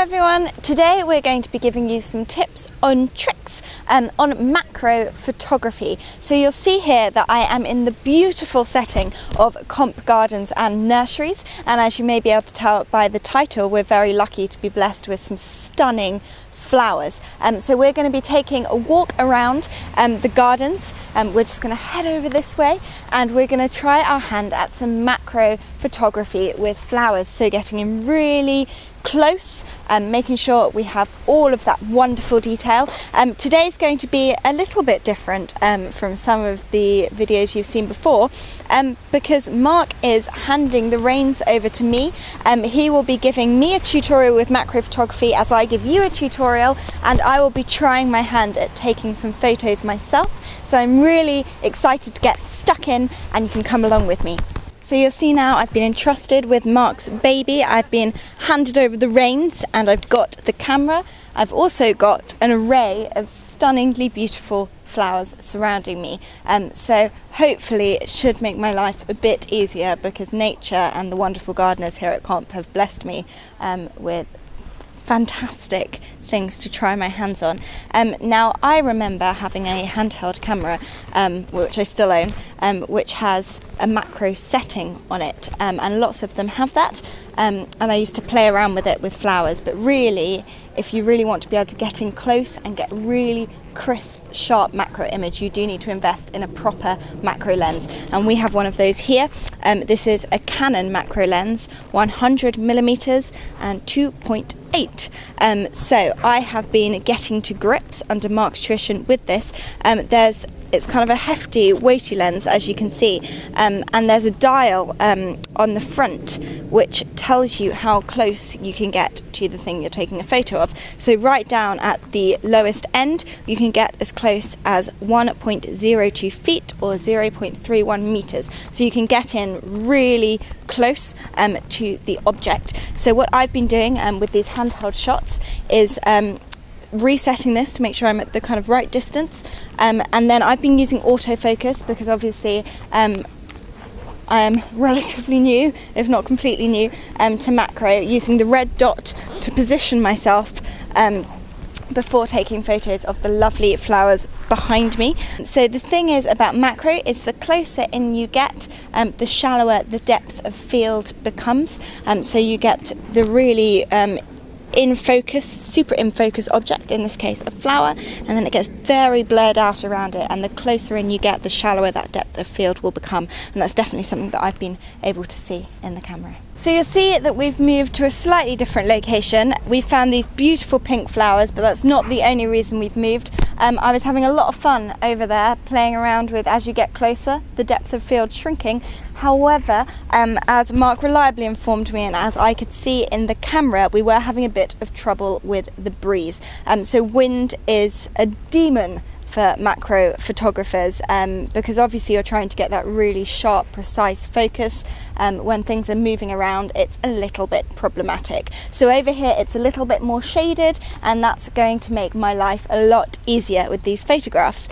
everyone, today we're going to be giving you some tips on tricks on macro photography. So you'll see here that I am in the beautiful setting of Comp Gardens and Nurseries, and as you may be able to tell by the title, we're very lucky to be blessed with some stunning flowers. So we're going to be taking a walk around the gardens. We're just going to head over this way and we're going to try our hand at some macro photography with flowers, so getting in really close and making sure we have all of that wonderful detail. Today's going to be a little bit different from some of the videos you've seen before, because Mark is handing the reins over to me. He will be giving me a tutorial with macro photography as I give you a tutorial, and I will be trying my hand at taking some photos myself. So I'm really excited to get stuck in, and you can come along with me. So you'll see now I've been entrusted with Mark's baby. I've been handed over the reins and I've got the camera. I've also got an array of stunningly beautiful flowers surrounding me. So hopefully it should make my life a bit easier, because nature and the wonderful gardeners here at Comp have blessed me with fantastic things to try my hands on. Now I remember having a handheld camera, which I still own, which has a macro setting on it, and lots of them have that, and I used to play around with it with flowers. But really, if you really want to be able to get in close and get really crisp, sharp macro image, you do need to invest in a proper macro lens, and we have one of those here. This is a Canon macro lens, 100mm and 2.8. So I have been getting to grips under Mark's tuition with this. It's kind of a hefty, weighty lens, as you can see, and there's a dial on the front which tells you how close you can get to the thing you're taking a photo of. So right down at the lowest end, you can get as close as 1.02 feet or 0.31 meters. So you can get in really close to the object. So what I've been doing with these handheld shots is resetting this to make sure I'm at the kind of right distance, and then I've been using autofocus because obviously I am relatively new, if not completely new, to macro, using the red dot to position myself before taking photos of the lovely flowers behind me. So the thing is about macro is the closer in you get, the shallower the depth of field becomes, so you get the really in focus, super in focus object, in this case a flower, and then it gets very blurred out around it, and the closer in you get, the shallower that depth of field will become, and that's definitely something that I've been able to see in the camera. So you'll see that we've moved to a slightly different location. We found these beautiful pink flowers, but that's not the only reason we've moved. I was having a lot of fun over there playing around with, as you get closer, the depth of field shrinking. However, as Mark reliably informed me and as I could see in the camera, we were having a bit of trouble with the breeze. So wind is a demon for macro photographers, because obviously you're trying to get that really sharp, precise focus. When things are moving around, it's a little bit problematic. So over here it's a little bit more shaded, and that's going to make my life a lot easier with these photographs.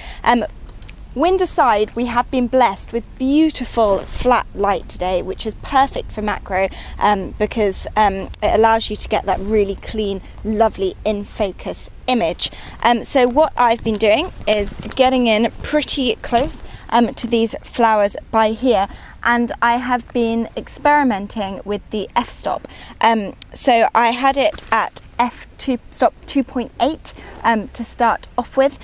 Wind aside, we have been blessed with beautiful flat light today, which is perfect for macro, because it allows you to get that really clean, lovely in focus image. So what I've been doing is getting in pretty close to these flowers by here, and I have been experimenting with the f-stop. So I had it at f-stop 2.8 to start off with,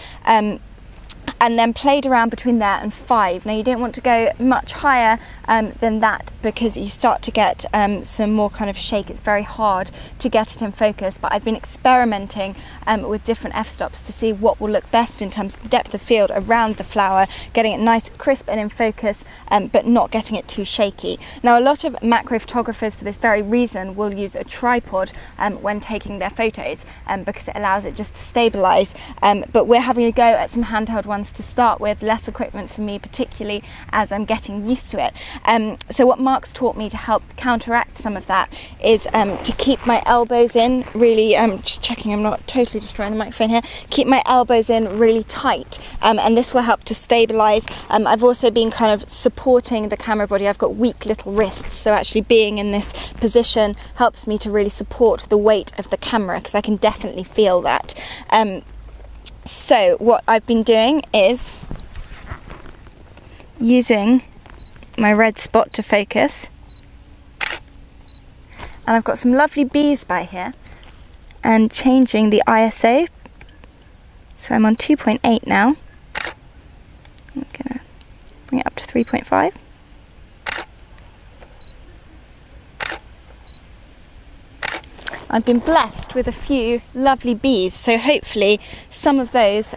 and then played around between there and 5. Now you don't want to go much higher than that, because you start to get some more kind of shake. It's very hard to get it in focus, but I've been experimenting with different f-stops to see what will look best in terms of the depth of field around the flower, getting it nice, crisp and in focus, but not getting it too shaky. Now a lot of macro photographers, for this very reason, will use a tripod when taking their photos, because it allows it just to stabilize, but we're having a go at some handheld ones to start with, less equipment for me particularly, as I'm getting used to it. So what Mark's taught me to help counteract some of that is to keep my elbows in really, just checking I'm not totally destroying the microphone here, keep my elbows in really tight, and this will help to stabilise. I've also been kind of supporting the camera body. I've got weak little wrists, so actually being in this position helps me to really support the weight of the camera, because I can definitely feel that. So what I've been doing is using my red spot to focus, and I've got some lovely bees by here, and changing the ISO, so I'm on 2.8 now. I'm gonna bring it up to 3.5. I've been blessed with a few lovely bees, so hopefully some of those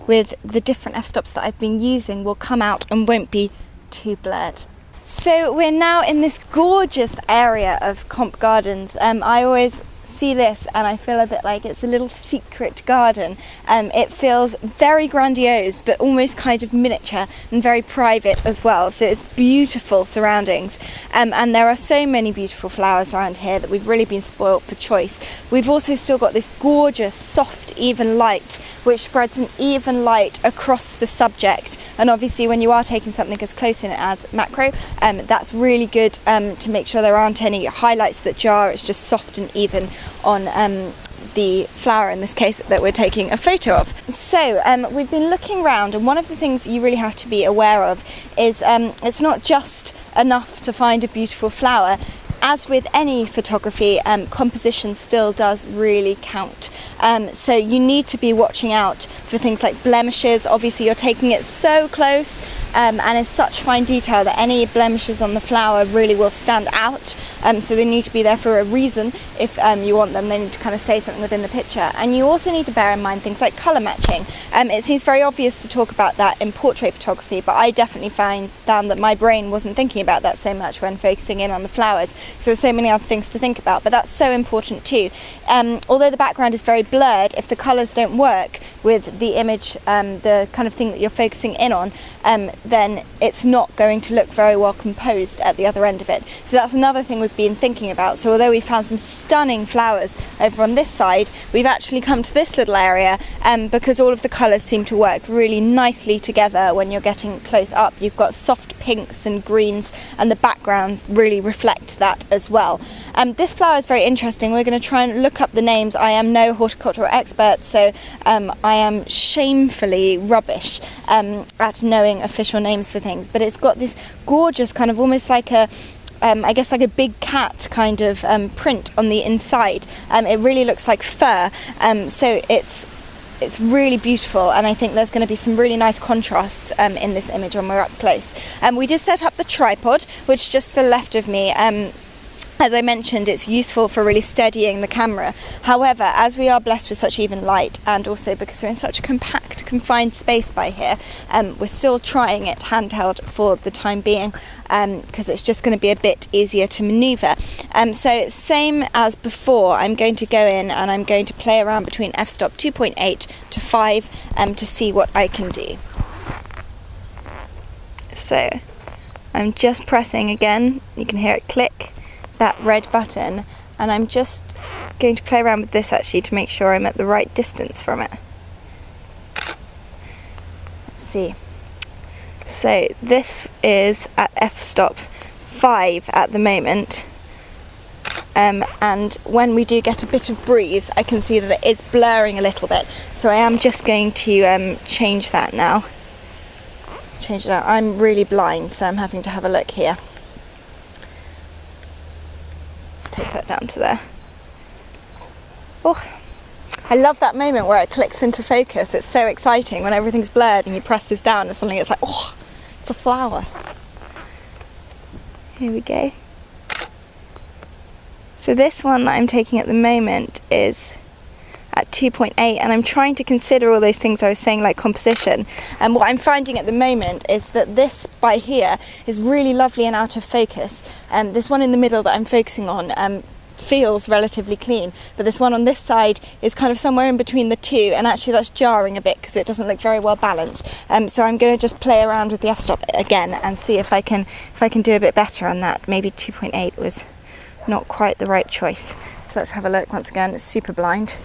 with the different f-stops that I've been using will come out and won't be too blurred. So we're now in this gorgeous area of Comp Gardens. I always see this and I feel a bit like it's a little secret garden. It feels very grandiose but almost kind of miniature and very private as well, so it's beautiful surroundings, and there are so many beautiful flowers around here that we've really been spoilt for choice. We've also still got this gorgeous soft even light which spreads an even light across the subject, and obviously when you are taking something as close in as macro, that's really good to make sure there aren't any highlights that jar. It's just soft and even on the flower in this case that we're taking a photo of. So we've been looking around, and one of the things you really have to be aware of is it's not just enough to find a beautiful flower. As with any photography, composition still does really count. So you need to be watching out for things like blemishes. Obviously you're taking it so close and in such fine detail that any blemishes on the flower really will stand out. So they need to be there for a reason. If you want them, they need to kind of say something within the picture. And you also need to bear in mind things like colour matching. It seems very obvious to talk about that in portrait photography, but I definitely found that my brain wasn't thinking about that so much when focusing in on the flowers. So there's so many other things to think about, but that's so important too. Although the background is very blurred, if the colours don't work with the image, the kind of thing that you're focusing in on, then it's not going to look very well composed at the other end of it. So that's another thing we've been thinking about. So although we found some stunning flowers over on this side, we've actually come to this little area because all of the colours seem to work really nicely together when you're getting close up. You've got soft pinks and greens, and the backgrounds really reflect that as well. This flower is very interesting. We're going to try and look up the names. I am no horticultural expert, so I am shamefully rubbish at knowing official names for things, but it's got this gorgeous kind of almost like a I guess like a big cat kind of print on the inside. It really looks like fur, so it's really beautiful, and I think there's going to be some really nice contrasts in this image when we're up close. We did set up the tripod, which just to the left of me. As I mentioned, it's useful for really steadying the camera. However, as we are blessed with such even light, and also because we're in such a compact, confined space by here, we're still trying it handheld for the time being, because it's just going to be a bit easier to manoeuvre. So same as before, I'm going to go in and I'm going to play around between f-stop 2.8 to 5 to see what I can do. So I'm just pressing again, you can hear it click, that red button, and I'm just going to play around with this actually to make sure I'm at the right distance from it. Let's see. So this is at f-stop 5 at the moment, and when we do get a bit of breeze I can see that it is blurring a little bit, so I am just going to change that now. Change it out. I'm really blind, so I'm having to have a look here. Take that down to there. Oh, I love that moment where it clicks into focus. It's so exciting when everything's blurred and you press this down and suddenly it's like, oh, it's a flower. Here we go. So this one that I'm taking at the moment is at 2.8, and I'm trying to consider all those things I was saying, like composition. And what I'm finding at the moment is that this by here is really lovely and out of focus. This one in the middle that I'm focusing on feels relatively clean, but this one on this side is kind of somewhere in between the two, and actually that's jarring a bit because it doesn't look very well balanced. So I'm going to just play around with the f-stop again and see if I can do a bit better on that. Maybe 2.8 was not quite the right choice. So let's have a look once again. It's super blind.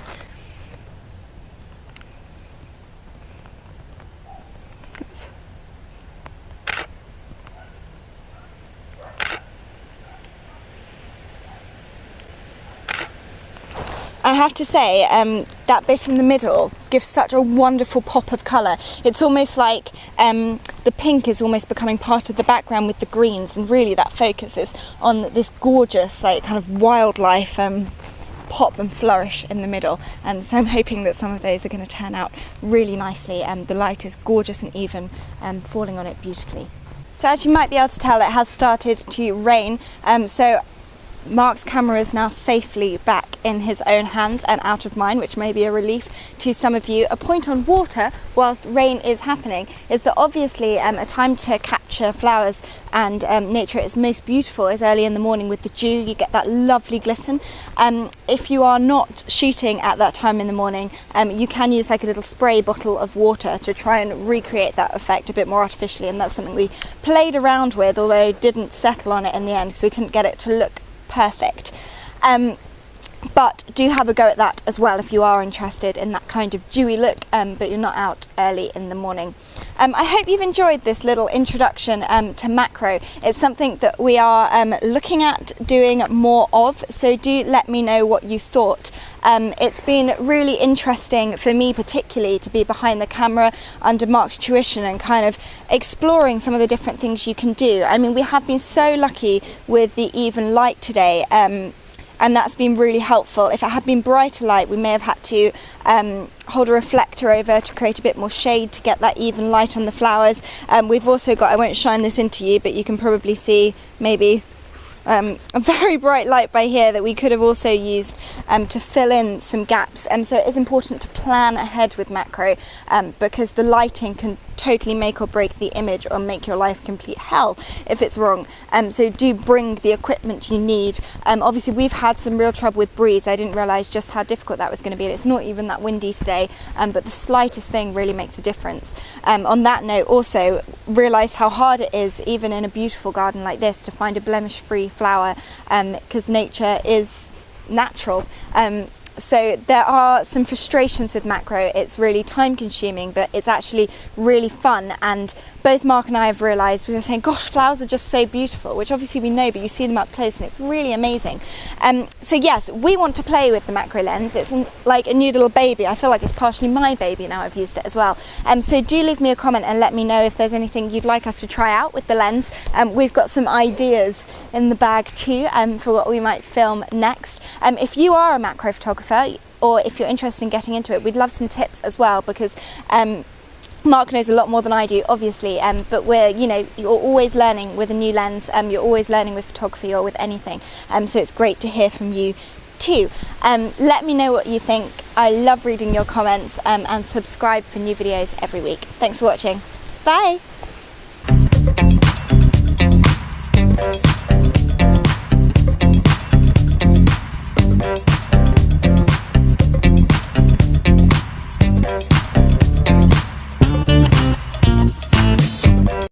I have to say, that bit in the middle gives such a wonderful pop of colour. It's almost like the pink is almost becoming part of the background with the greens, and really that focuses on this gorgeous, like, kind of wildlife pop and flourish in the middle. And so I'm hoping that some of those are going to turn out really nicely. The light is gorgeous and even, falling on it beautifully. So as you might be able to tell, it has started to rain. So Mark's camera is now safely back in his own hands and out of mine, which may be a relief to some of you. A point on water whilst rain is happening is that obviously a time to capture flowers and nature is most beautiful is early in the morning with the dew. You get that lovely glisten. If you are not shooting at that time in the morning, you can use like a little spray bottle of water to try and recreate that effect a bit more artificially, and that's something we played around with, although didn't settle on it in the end because we couldn't get it to look perfect. But do have a go at that as well if you are interested in that kind of dewy look, but you're not out early in the morning. I hope you've enjoyed this little introduction to macro. It's something that we are looking at doing more of, so do let me know what you thought. It's been really interesting for me particularly to be behind the camera under Mark's tuition and kind of exploring some of the different things you can do. I mean, we have been so lucky with the even light today, and that's been really helpful. If it had been brighter light, we may have had to hold a reflector over to create a bit more shade to get that even light on the flowers. We've also got, I won't shine this into you, but you can probably see maybe a very bright light by here that we could have also used to fill in some gaps. So it is important to plan ahead with macro because the lighting can totally make or break the image or make your life complete hell if it's wrong. So do bring the equipment you need. Obviously we've had some real trouble with breeze. I didn't realise just how difficult that was going to be, and it's not even that windy today, but the slightest thing really makes a difference. On that note, also realised how hard it is even in a beautiful garden like this to find a blemish-free flower because nature is natural. So there are some frustrations with macro. It's really time consuming, but it's actually really fun, and both Mark and I have realised, we were saying, gosh, flowers are just so beautiful, which obviously we know, but you see them up close and it's really amazing. So yes, we want to play with the macro lens. It's like a new little baby. I feel like it's partially my baby now I've used it as well. So do leave me a comment and let me know if there's anything you'd like us to try out with the lens. We've got some ideas in the bag too for what we might film next. If you are a macro photographer, or if you're interested in getting into it, we'd love some tips as well, because Mark knows a lot more than I do, obviously, but you're always learning with a new lens, you're always learning with photography or with anything, so it's great to hear from you too. Let me know what you think. I love reading your comments, and subscribe for new videos every week. Thanks for watching. Bye!